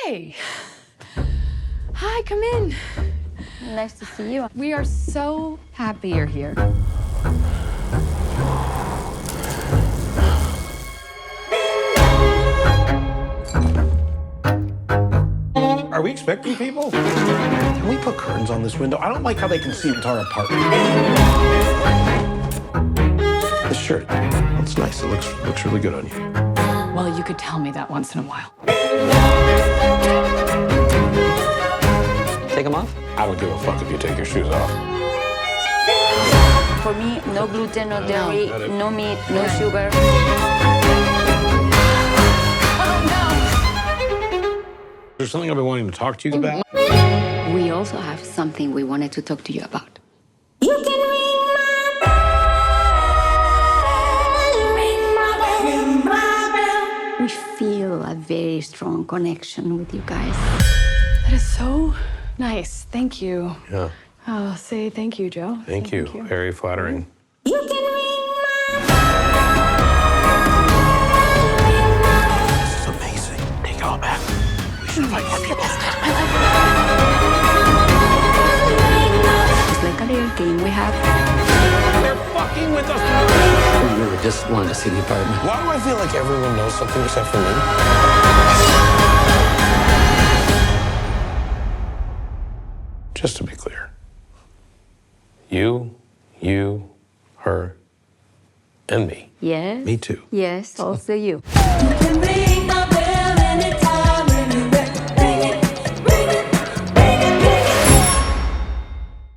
Hey! Hi, come in. Nice to see you. We are so happy you're here. Are we expecting people? Can we put curtains on this window? I don't like how they can see into our apartment. This shirt, it's nice. It looks really good on you. Well, you could tell me that once in a while. Take them off? I don't give a fuck if you take your shoes off. For me, no gluten, no dairy, no meat, no sugar. There's something I've been wanting to talk to you about. We also have something we wanted to talk to you about. We feel a very strong connection with you guys. That is so nice. Thank you. Yeah. I'll say thank you, Joe. Thank you. Very flattering. You can ring This is amazing. Take it all back. We should invite more people. It's like a little game we have. They're fucking with us. We really just wanted to see the apartment. Why do I feel like everyone knows something except for me? Just to be clear. You, her, and me. Yes. Me too. Yes, also you.